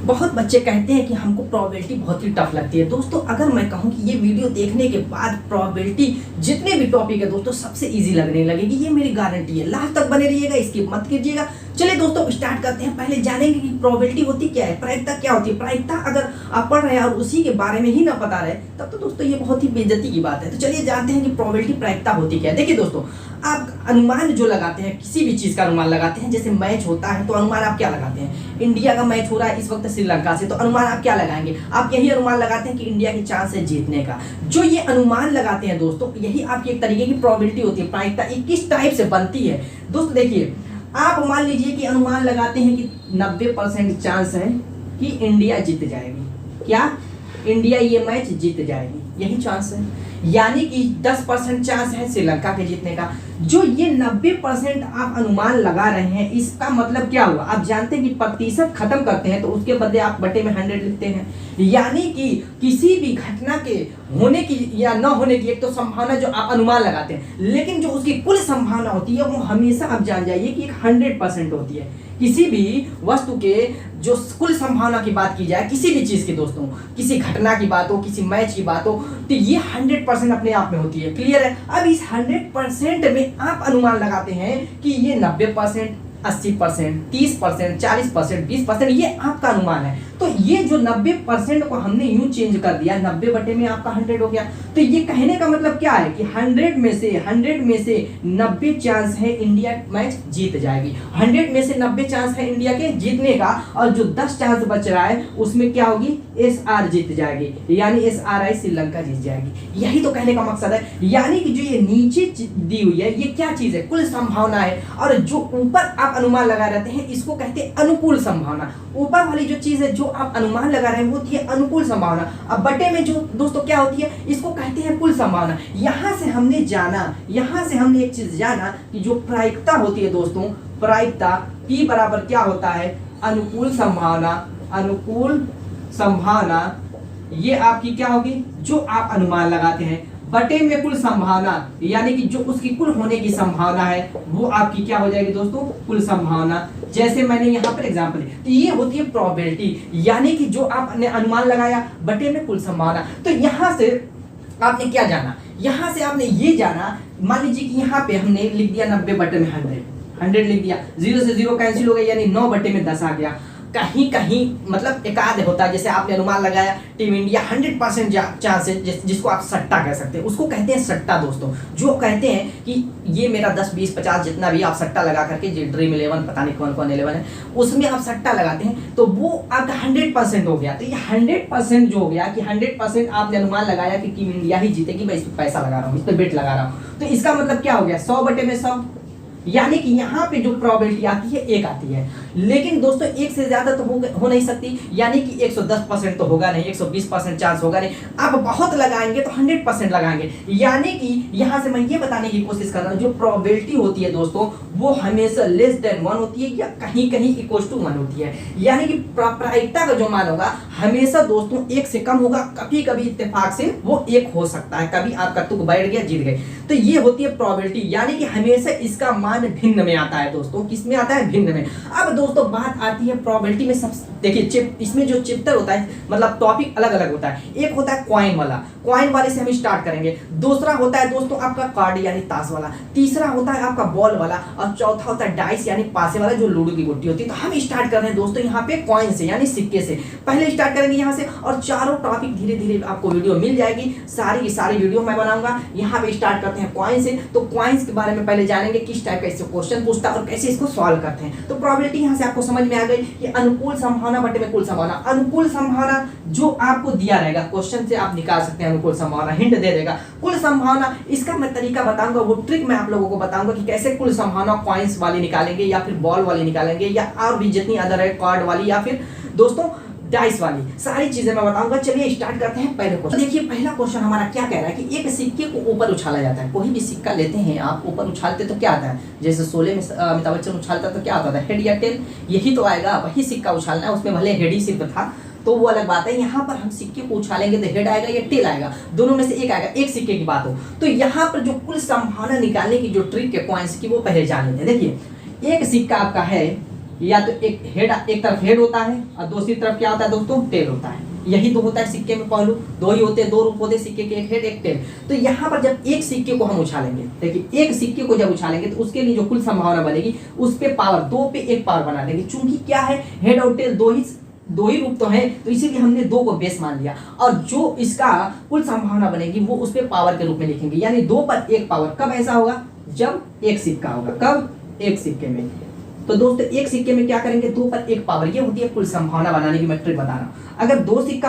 बहुत बच्चे कहते हैं कि हमको प्रोबेबिलिटी बहुत ही टफ लगती है। दोस्तों अगर मैं कहूं कि ये वीडियो देखने के बाद प्रोबेबिलिटी जितने भी टॉपिक है दोस्तों सबसे इजी लगने लगेगी, ये मेरी गारंटी है। लास्ट तक बने रहिएगा, स्किप मत कीजिएगा। चलिए दोस्तों स्टार्ट करते हैं। पहले जानेंगे कि प्रोबेबिलिटी होती क्या है, प्रायिकता क्या होती है। प्रायिकता अगर आप पढ़ रहे हैं और उसी के बारे में ही ना पता रहे तब तो दोस्तों ये बहुत ही बेइज्जती की बात है। तो चलिए जानते हैं कि प्रोबेबिलिटी प्रायिकता होती क्या है। देखिए दोस्तों, आप अनुमान जो लगाते हैं, किसी भी चीज का अनुमान लगाते हैं, जैसे मैच होता है तो अनुमान आप क्या लगाते हैं? इंडिया का मैच हो रहा है इस वक्त श्रीलंका से, तो अनुमान आप क्या लगाएंगे? आप यही अनुमान लगाते हैं कि इंडिया के चांस है जीतने का। जो ये अनुमान लगाते हैं दोस्तों, यही आपकी एक तरीके की प्रोबेबिलिटी होती है। प्रायिकता किस टाइप से बनती है दोस्तों? देखिए, आप मान लीजिए कि अनुमान लगाते हैं कि 90% चांस है कि इंडिया जीत जाएगी। क्या? इंडिया ये मैच जीत जाएगी, यही चांस है। यानी कि 10% चांस है श्रीलंका के जीतने का। जो ये 90% आप अनुमान लगा रहे हैं, इसका मतलब क्या हुआ? आप जानते हैं कि प्रतिशत खत्म करते हैं तो उसके बदले आप बटे में 100 लिखते हैं। यानी कि किसी भी घटना के होने की या न होने की एक तो संभावना जो आप अनुमान लगाते हैं, लेकिन जो उसकी कुल संभावना होती है वो हमेशा आप जान जाइए कि 100% होती है। किसी भी वस्तु के जो कुल संभावना की बात की जाए, किसी भी चीज की दोस्तों, किसी घटना की बात हो, किसी मैच की बात हो, तो ये 100% अपने आप में होती है। क्लियर है? अब इस 100% में आप अनुमान लगाते हैं कि ये 90%, 80%, 30%, 40%, 20%, ये आपका अनुमान है। तो ये जो 90% को हमने यूं चेंज कर दिया, 90 बटे में आपका 100 हो गया। तो ये कहने का मतलब क्या है कि 100 में से 90 चांस है इंडिया मैच जीत जाएगी। 100 में से 90 चांस है इंडिया के जीतने का, और जो 10 चांस बच रहा है उसमें क्या होगी? SR जीत जाएगी, यानी SRI श्रीलंका जीत जाएगी। यही तो कहने का मकसद है। यानी कि जो ये नीचे दी हुई है ये क्या चीज है? कुल संभावना है। और जो ऊपर आप अनुमान लगा रहते हैं इसको कहते हैं अनुकूल संभावना। ऊपर वाली जो चीज है जो आप अनुमान लगा रहे हैं वो होती है अनुकूल संभावना। अब बटे में जो दोस्तों क्या होती है, इसको कहते हैं कुल संभावना। यहां से हमने एक चीज जाना कि जो प्रायिकता होती है दोस्तों, प्रायिकता P बराबर क्या होता है? अनुकूल संभावना ये आपकी क्या होगी? जो आप अनुमान लगाते हैं बटे में कुल संभावना, यानी कि जो उसकी कुल होने की संभावना है वो आपकी क्या हो जाएगी दोस्तों? कुल संभावना। जैसे मैंने यहाँ पर एग्जांपल दी, तो ये होती है प्रोबेबिलिटी, यानी कि जो आपने अनुमान लगाया बटे में कुल संभावना। तो यहाँ से आपने क्या जाना? यहाँ से आपने ये जाना, मान लीजिए कि यहाँ पे हमने लिख दिया 90 बटे में 100 लिख दिया, 0 से 0 कैंसिल हो गया, यानी 9 बटे में 10 आ गया। कहीं कहीं मतलब एकाध होता है, जैसे आपने अनुमान लगाया टीम इंडिया 100% चांस है, जिसको आप सट्टा कह सकते हैं, उसको कहते हैं सट्टा दोस्तों। जो कहते हैं कि ये मेरा 10, 20, 50 जितना भी आप सट्टा लगा करके, ड्रीम 11 पता नहीं कौन 11 है, उसमें आप सट्टा लगाते हैं तो वो आपका 100% हो गया। तो ये 100% जो हो गया कि 100% आपने अनुमान लगाया कि टीम इंडिया ही जीतेगी, मैं इस पर पैसा लगा रहा हूँ, इस पर बेट लगा रहा हूँ। तो इसका मतलब क्या हो गया? 100 बटे में 100, यानी कि यहाँ पे जो प्रोबेबिलिटी आती है 1 आती है। लेकिन दोस्तों 1 से ज्यादा तो हो नहीं सकती, यानी कि 110% तो होगा नहीं, 120% चांस होगा नहीं। आप बहुत लगाएंगे तो 100% लगाएंगे। यानी कि यहाँ से मैं ये बताने की कोशिश कर रहा हूँ, जो प्रोबेबिलिटी होती है दोस्तों वो हमेशा लेस देन 1 होती है या कहीं कहीं इक्वल टू 1 होती है। यानी कि प्रायिकता का जो मान होगा हमेशा दोस्तों 1 से कम होगा, कभी कभी इत्तेफाक से वो 1 हो सकता है, कभी आपका तुक बैठ गया, जीत गए। तो ये होती है प्रोबेबिलिटी, यानी कि हमेशा इसका मान भिन्न में आता है दोस्तों। किस में आता है? भिन्न में। अब दोस्तों बात आती है प्रोबेबिलिटी में। सब देखिए, इसमें जो चैप्टर होता है मतलब टॉपिक अलग अलग होता है। एक होता है कॉइन वाला, कॉइन वाले से हम स्टार्ट करेंगे। दूसरा होता है दोस्तों आपका कार्ड यानी ताश वाला। तीसरा होता है आपका बॉल वाला, और चौथा होता है डाइस यानी पासे वाला, जो लूडो की गुट्टी होती है। तो हम स्टार्ट कर रहे हैं दोस्तों यहाँ पे कॉइन से, यानी सिक्के से। पहले स्टार्ट करेंगे यहाँ से, और चारों टॉपिक धीरे धीरे आपको वीडियो मिल जाएगी, सारी की सारी वीडियो मैं बनाऊंगा। यहाँ पे स्टार्ट करते हैं कॉइन से। तो कॉइन्स के बारे में पहले जानेंगे, किस टाइप का इससे क्वेश्चन पूछता है और कैसे इसको सॉल्व करते हैं। तो प्रोबेबिलिटी यहाँ से आपको समझ में आ गई कि अनुकूल संभावना बटे में कुल संभावना। अनुकूल संभावना जो आपको दिया रहेगा क्वेश्चन से आप निकाल सकते हैं, अनुकूल संभावना हिंट दे देगा। कुल संभावना, इसका मैं तरीका बताऊंगा, वो ट्रिक मैं आप लोगों को बताऊंगा कि कैसे कुल संभावना कॉइन्स वाली निकालेंगे, या फिर बॉल वाली निकालेंगे, या और भी जितनी अदर है, कार्ड वाली या फिर दोस्तों डाइस वाली, सारी चीजें मैं बताऊंगा। चलिए स्टार्ट करते हैं पहले क्वेश्चन। देखिए पहला क्वेश्चन हमारा क्या कह रहा है कि एक सिक्के को ऊपर उछाला जाता है। कोई भी सिक्का लेते हैं आप, ऊपर उछालते तो क्या आता है? जैसे शोले में अमिताभ बच्चन उछालता तो क्या आता है? हेड या टेल, यही तो आएगा। वही सिक्का उछालना है, उसमें भले हेड ही सिर्फ था तो वो अलग बात है। यहाँ पर हम सिक्के को उछालेंगे तो हेड आएगा या टेल आएगा, दोनों में से एक आएगा। एक सिक्के की बात हो तो यहाँ पर जो कुल संभावना निकालने की जो ट्रिक है कॉइन्स की, वो पहले जान लेते हैं। देखिए एक सिक्का आपका है, या तो एक हेड, एक तरफ हेड होता है और दूसरी तरफ क्या होता है दोस्तों, टेल होता है। यही दो होता है सिक्के में पहलू, दो ही होते हैं, दो रूप होते हैं सिक्के के, एक हेड एक टेल। तो यहाँ पर जब एक सिक्के को हम उछालेंगे, देखिए एक सिक्के को जब उछालेंगे तो उसके लिए जो कुल संभावना बनेगी उस पे पावर, दो पे एक पावर बना देंगे। चूंकि क्या है, हेड और टेल दो ही रूप तो है, तो इसीलिए हमने दो को बेस मान लिया, और जो इसका कुल संभावना बनेगी वो उस पे पावर के रूप में लिखेंगे। यानी दो पर एक पावर कब ऐसा होगा, जब एक सिक्का होगा। कब, एक सिक्के में। तो दोस्तों एक सिक्के में क्या करेंगे, दो पर एक पावर, ये होती है कुल संभावना बनाने की मैं ट्रिक बता रहा हूं। अगर दो सिक्का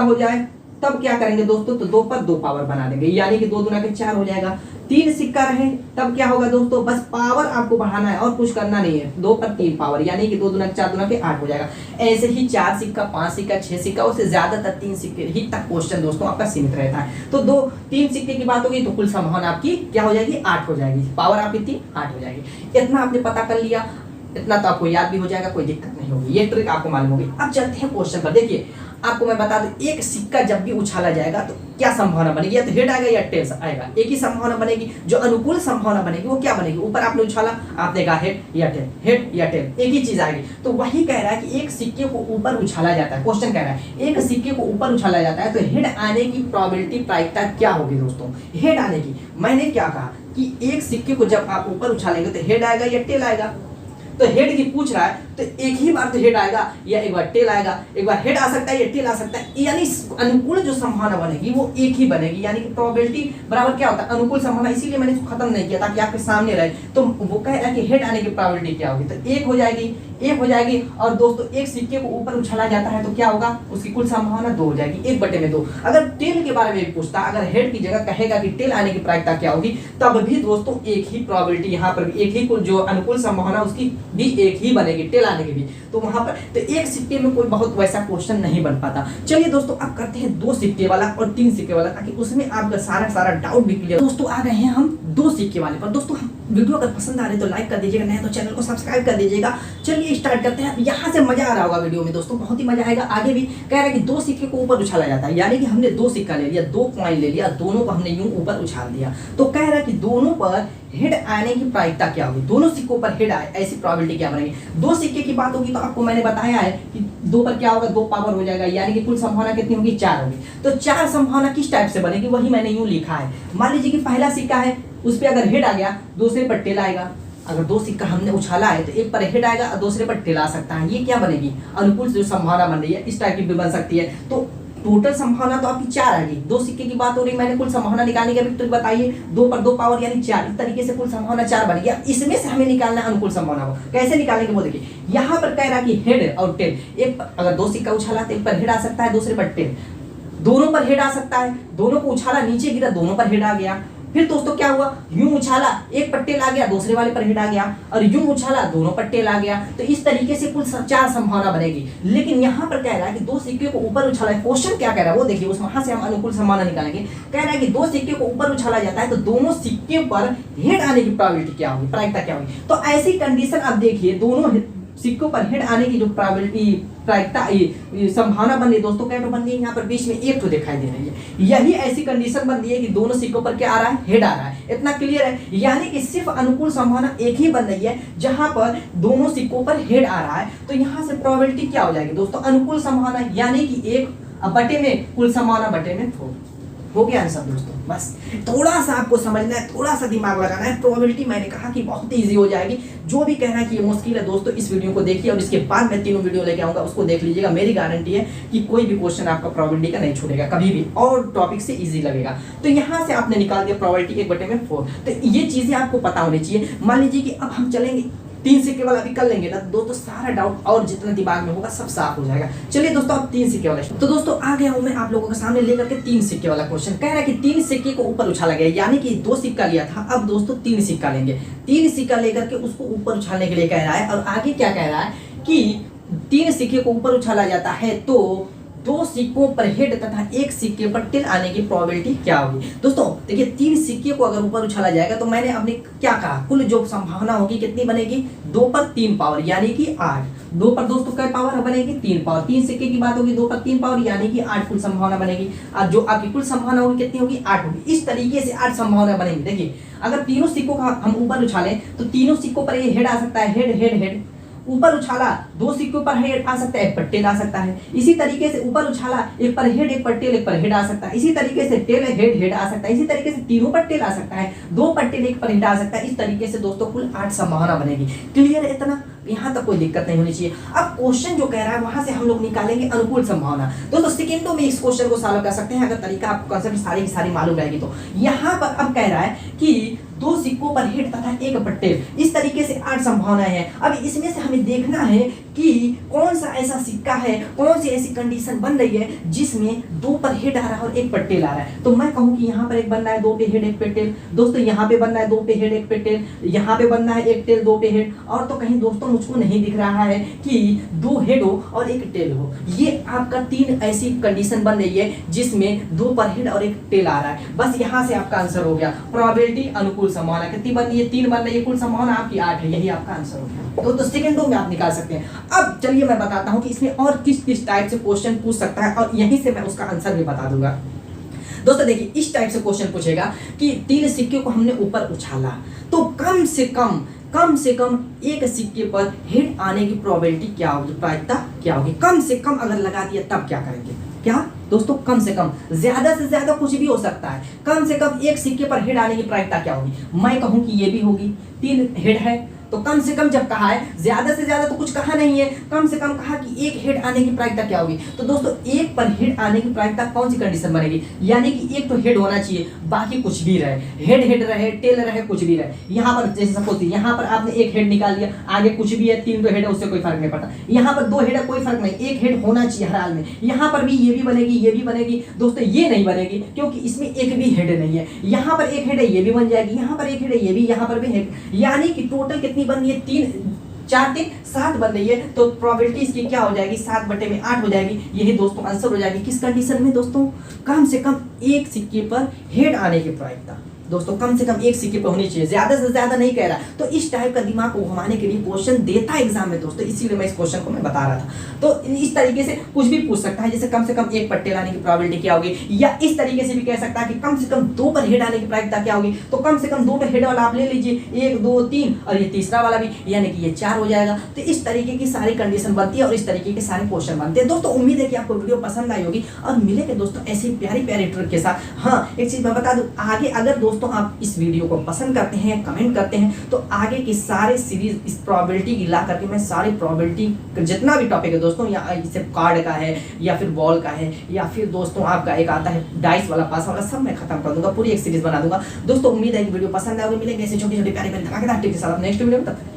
हो जाए तब क्या करेंगे दोस्तों, तो दो पर दो पावर बना देंगे, यानी कि 2 दूना के 4 हो जाएगा। 3 सिक्का रहे तब क्या होगा दोस्तों, बस पावर आपको बढ़ाना है और कुछ करना नहीं है, 2 पर 3 पावर, यानी कि 2 दूना के 4 दूना के 8 हो जाएगा। ऐसे ही 4 सिक्का, 5 सिक्का, 6 सिक्का, उससे ज्यादातर 3 सिक्के ही तक क्वेश्चन दोस्तों आपका सीमित रहता है। तो 3 सिक्के की बात होगी तो कुल संभावना आपकी क्या हो जाएगी, 8 हो जाएगी, पावर आपकी कितनी, 8 हो जाएगी। इतना आपने पता कर लिया, इतना तो आपको याद भी हो जाएगा, कोई दिक्कत नहीं होगी, ये ट्रिक आपको मालूम होगी। अब चलते हैं क्वेश्चन पर। देखिए आपको मैं बता दूं, एक सिक्का जब भी उछाला जाएगा तो क्या संभावना बनेगी, या तो हेड आएगा या टेल आएगा, एक ही संभावना बनेगी। जो अनुकूल संभावना बनेगी वो क्या बनेगी, ऊपर आपने उछाला, आपने कहा हेड या टेल, हेड या टेल, एक ही चीज आएगी। तो वही कह रहा है कि एक सिक्के को ऊपर उछाला जाता है, क्वेश्चन कह रहा है एक सिक्के को ऊपर उछाला जाता है तो हेड आने की प्रोबेबिलिटी, प्रायिकता क्या होगी दोस्तों, हेड आने की। मैंने क्या कहा कि एक सिक्के को जब आप ऊपर उछालेंगे तो हेड आएगा या टेल आएगा। तो हेड की पूछ रहा है तो एक ही बार तो हेड आएगा या एक बार टेल आएगा, एक बार हेड आ सकता है या टेल आ सकता है, यानी अनुकूल जो संभावना बनेगी वो एक ही बनेगी। यानी कि प्रोबेबिलिटी बराबर क्या होता है, अनुकूल संभावना, इसीलिए मैंने इसको खत्म नहीं किया ताकि आपके सामने रहे। तो वो कह रहा है कि हेड आने की प्रोबेबिलिटी क्या होगी, तो एक हो जाएगी, एक हो जाएगी। और दोस्तों एक सिक्के को ऊपर उछाला जाता है तो क्या होगा, उसकी कुल संभावना 2 हो जाएगी, 1/2। अगर टेल के बारे में भी पूछता, अगर हेड की जगह कहेगा कि टेल आने की प्रायिकता क्या होगी, तब भी दोस्तों एक ही प्रोबेबिलिटी, यहाँ पर भी एक ही कुल जो अनुकूल संभावना उसकी भी एक ही बनेगी, टेल आने की भी। तो वहां पर तो एक सिक्के में कोई बहुत वैसा क्वेश्चन नहीं बन पाता। चलिए दोस्तों अब करते हैं 2 सिक्के वाला और 3 सिक्के वाला, ताकि उसमें आपका सारा डाउट भी क्लियर। दोस्तों आ गए हैं हम 2 सिक्के वाले पर। दोस्तों वीडियो अगर पसंद आ रही है तो लाइक कर दीजिएगा, नहीं तो चैनल को सब्सक्राइब कर दीजिएगा। चलिए स्टार्ट करते हैं। यहाँ से मजा आ रहा होगा वीडियो में दोस्तों, बहुत ही मजा आएगा। आगे भी कह रहा है कि 2 सिक्के को ऊपर उछाला जाता है, यानी कि हमने 2 सिक्का ले लिया, 2 कॉइन ले लिया, दोनों को हमने यूं ऊपर उछाल दिया। तो कह रहा है कि दोनों पर हेड आने की प्रायिकता क्या होगी, दोनों सिक्कों पर हेड आए ऐसी प्रोबेबिलिटी क्या बनेगी। 2 सिक्के की बात होगी तो आपको मैंने बताया है कि 2 पर क्या होगा, 2 पावर हो जाएगा, यानी कि कुल संभावना कितनी होगी, 4 होगी। तो 4 संभावना किस टाइप से बनेगी, वही मैंने यूं लिखा है। मान लीजिए कि पहला सिक्का है, उस पर अगर हेड आ गया, दूसरे पर टेल आएगा। अगर 2 सिक्का हमने उछाला है तो एक पर हेड आएगा और दूसरे पर टेल आ सकता है, ये क्या बनेगी, अनुकूल जो संभावना बन रही है, इस टाइप की भी बन सकती है। तो टोटल संभावना तो आपकी 4 आ गई। 2 सिक्के की बात हो रही, मैंने कुल संभावना निकालने की ट्रिक बताइए, 2 पर 2 पावर यानी 4, इस तरीके से कुल संभावना 4 बन गया। इसमें से हमें निकालना है अनुकूल संभावना को, कैसे निकालेंगे वो देखिए। यहाँ पर कह रहा कि हेड और टेल, एक अगर 2 सिक्का उछाला तो एक पर हेड आ सकता है, दूसरे पर टेल, दोनों पर हेड आ सकता है। दोनों को उछाला, नीचे गिरा, दोनों पर हेड आ गया। फिर दोस्तों क्या हुआ, यूं उछाला, एक पर टेल आ गया, दूसरे वाले पर हेड आ गया, और यूं उछाला, दोनों पर टेल आ गया। तो इस तरीके से कुल 4 संभावना बनेगी। लेकिन यहाँ पर कह रहा है कि 2 सिक्के को ऊपर उछाला है, क्वेश्चन क्या कह रहा है वो देखिए, उस वहां से हम अनुकूल संभावना निकालेंगे। कह रहा है कि 2 सिक्के को ऊपर उछाला जाता है तो दोनों सिक्के पर हेड आने की प्रोबेबिलिटी क्या होगी, प्रायिकता क्या होगी। तो ऐसी कंडीशन आप देखिए, दोनों सिक्कों पर हेड आने की जो प्रोबेबिलिटी, प्रायिकता, संभावना बन रही है दोस्तों, क्या बन रही है, यहाँ पर बीच में एक तो दिखाई दे रही है। यही ऐसी कंडीशन बन रही है कि दोनों सिक्कों पर क्या आ रहा है, हेड आ रहा है। इतना क्लियर है, यानी कि सिर्फ अनुकूल संभावना एक ही बन रही है जहां पर दोनों सिक्कों पर हेड आ रहा है। तो यहाँ से प्रोबेबिलिटी क्या हो जाएगी दोस्तों, अनुकूल संभावना यानी कि 1 बटे में कुल संभावना बटे में 4 हो गया आंसर दोस्तों। बस थोड़ा सा आपको समझना है, थोड़ा सा दिमाग लगाना है। प्रोबेबिलिटी मैंने कहा कि बहुत इजी हो जाएगी। जो भी कहना है कि ये मुश्किल है दोस्तों, इस वीडियो को देखिए और इसके बाद मैं 3 वीडियो लेके आऊंगा, उसको देख लीजिएगा। मेरी गारंटी है कि कोई भी क्वेश्चन आपका प्रोबेबिलिटी का नहीं छूटेगा कभी भी, और टॉपिक से इजी लगेगा। तो यहाँ से आपने निकाल दिया प्रोबेबिलिटी 1/4। तो ये चीजें आपको पता होनी चाहिए। मान लीजिए कि अब हम चलेंगे 3 सिक्के वाला भी कर लेंगे ना दोस्तों, सारा डाउट और जितना दिमाग में होगा सब साफ हो जाएगा। चलिए दोस्तों अब 3 सिक्के वाला, तो दोस्तों आ गया हूं मैं आप लोगों के सामने लेकर के 3 सिक्के वाला क्वेश्चन। कह रहा है कि 3 सिक्के को ऊपर उछाला गया, यानी कि 2 सिक्का लिया था, अब दोस्तों 3 सिक्का लेंगे। 3 सिक्का लेकर के उसको ऊपर उछालने के लिए कह रहा है। और आगे क्या कह रहा है कि 3 सिक्के को ऊपर उछाला जाता है तो 2 सिक्कों पर हेड तथा 1 सिक्के पर टेल आने की प्रोबेबिलिटी क्या होगी। दोस्तों देखिए 3 सिक्के को अगर ऊपर उछाला जाएगा तो मैंने अपने क्या कहा, कुल जो संभावना होगी कितनी बनेगी, 2 पर 3 पावर यानी कि 8। 2 पर दोस्तों क्या पावर बनेगी, 3 पावर। 3 सिक्के की बात होगी, 2 पर 3 पावर यानी कि 8 कुल संभावना बनेगी। और जो आपकी कुल संभावना होगी कितनी होगी, 8 होगी। इस तरीके से 8 संभावना बनेगी। देखिए अगर तीनों सिक्कों का हम ऊपर उछालें तो तीनों सिक्कों पर ये हेड आ सकता है, हेड हेड हेड, ऊपर उछाला, दो सिक्कों पर हेड आ सकता है, एक पर टेल आ सकता है। इसी तरीके से ऊपर उछाला, एक पर हेड, एक पर टेल, एक पर हेड आ सकता है। इसी तरीके से टेल हेड हेड आ सकता है। इसी तरीके से तीनों पर टेल आ सकता है, दो पर टेल, एक पर हेड आ सकता है। इस तरीके से दोस्तों कुल 8 संभावना बनेगी। क्लियर है इतना? यहाँ तक कोई दिक्कत नहीं होनी चाहिए। अब क्वेश्चन जो कह रहा है वहां से हम लोग निकालेंगे अनुकूल संभावना। दोस्तों सेकंडों में इस क्वेश्चन को सॉल्व कर सकते हैं अगर तरीका आपको कंसेप्ट सारी की सारी मालूम रहेगी तो। यहाँ पर अब कह रहा है कि दो सिक्कों पर हेड तथा एक पर टेल, इस तरीके से 8 संभावनाएं हैं। अब इसमें से हमें देखना है कि कौन सा ऐसा सिक्का है, कौन सी ऐसी कंडीशन बन रही है जिसमें दो पर हेड आ रहा है और एक पर टेल आ रहा है। तो मैं कहूँ कि यहाँ पर एक बनना है दो पे हेड एक पे टेल, दोस्तों यहाँ पे बनना है दो पे हेड एक पे टेल, यहाँ पे बनना है एक टेल दो पे हेड, और तो कहीं दोस्तों मुझको नहीं दिख रहा है कि दो हेड हो और एक टेल हो। ये आपका 3 ऐसी कंडीशन बन रही है जिसमें दो पर हेड और एक टेल आ रहा है। बस यहाँ से आपका आंसर हो गया। प्रोबेबिलिटी अनुकूल संभावना कितनी बन रही है? 3 बन रही है। कुल संभावना आपकी 8 है। यही आपका आंसर हो गया। तो सेकंडों में आप निकाल सकते हैं। अब चलिए मैं बताता हूं कि इसमें और किस किस टाइप से क्वेश्चन पूछ सकता है और यहीं से मैं उसका आंसर भी बता दूंगा। दोस्तों देखिए इस टाइप से क्वेश्चन पूछेगा कि 3 सिक्के को हमने ऊपर उछाला तो कम से कम एक सिक्के पर हेड आने की प्रोबेबिलिटी क्या होगी, प्रायिकता क्या होगी। कम से कम अगर लगा दिया तब क्या करेंगे? क्या दोस्तों? कम से कम, ज्यादा से ज्यादा कुछ भी हो सकता है। कम से कम एक सिक्के पर हेड आने की प्रायिकता क्या होगी? मैं कहूं कि ये भी होगी। 3 हेड है तो कम से कम जब कहा है, ज्यादा से ज्यादा तो कुछ कहा नहीं है, कम से कम कहा कि एक हेड आने की प्रायिकता क्या होगी। तो दोस्तों एक पर हेड आने की प्रायिकता कौन सी कंडीशन बनेगी? यानी कि एक तो हेड होना चाहिए, बाकी कुछ भी रहे, हेड रहे, टेल रहे, कुछ भी रहे। यहाँ पर जैसे सपोज यहाँ पर आपने एक हेड निकाल दिया, आगे कुछ भी है, 3 तो हेड है, उससे कोई फर्क नहीं पड़ता। यहाँ पर 2 हेड है, कोई फर्क नहीं, एक हेड होना चाहिए हर हाल में। यहाँ पर भी ये भी बनेगी, ये भी बनेगी। दोस्तों ये नहीं बनेगी क्योंकि इसमें एक भी हेड नहीं है। यहाँ पर एक हेड है, ये भी बन जाएगी, यहाँ पर एक हेड है, ये भी, यहाँ पर भी हेड, यानी कि टोटल कितनी बन रही है? 3 4 3 7 बन रही है। तो प्रोबेबिलिटी इसकी क्या हो जाएगी? 7/8 हो जाएगी। यही दोस्तों आंसर हो जाएगी। किस कंडीशन में दोस्तों? कम से कम एक सिक्के पर हेड आने की प्रायिकता। दोस्तों कम से कम एक सिक्के पर होनी चाहिए, ज्यादा से ज्यादा नहीं कह रहा। तो इस टाइप का दिमाग को घुमाने के लिए क्वेश्चन देता है एग्जाम में दोस्तों, इसीलिए मैं इस क्वेश्चन को मैं बता रहा था। तो इस तरीके से कुछ भी पूछ सकता है, जैसे कम से कम एक पर टेल आने की प्रोबेबिलिटी क्या होगी, या इस तरीके से भी कह सकता है कि कम से कम 2 पर हेड आने की प्रायिकता क्या होगी। तो कम से कम 2 पर हेड वाला आप ले लीजिए, 1 2 3 और ये तीसरा वाला भी, यानी कि ये 4 हो जाएगा। तो इस तरीके की सारी कंडीशन बनती है और इस तरीके के सारे क्वेश्चन बनते हैं। दोस्तों उम्मीद है कि आपको वीडियो पसंद आई होगी और मिलेंगे दोस्तों ऐसी प्यारी प्यारी ट्रिक के साथ। हाँ एक चीज मैं बता दूं, आगे अगर दोस्तों आप इस वीडियो को पसंद करते हैं, कमेंट करते हैं, तो आगे की सारे सीरीज इस प्रोबेबिलिटी की ला करके मैं सारे प्रोबेबिलिटी जितना भी टॉपिक है दोस्तों, या जैसे कार्ड का है या फिर बॉल का है या फिर दोस्तों आपका एक आता है डाइस वाला, पास वाला, सब मैं खत्म कर दूंगा, पूरी एक सीरीज बना दूंगा। दोस्तों उम्मीद है कि वीडियो पसंद आएगी। मिलेंगे ऐसे छोटी छोटी प्यारी प्यारी धमाकेदार टिप के साथ नेक्स्ट वीडियो में। तब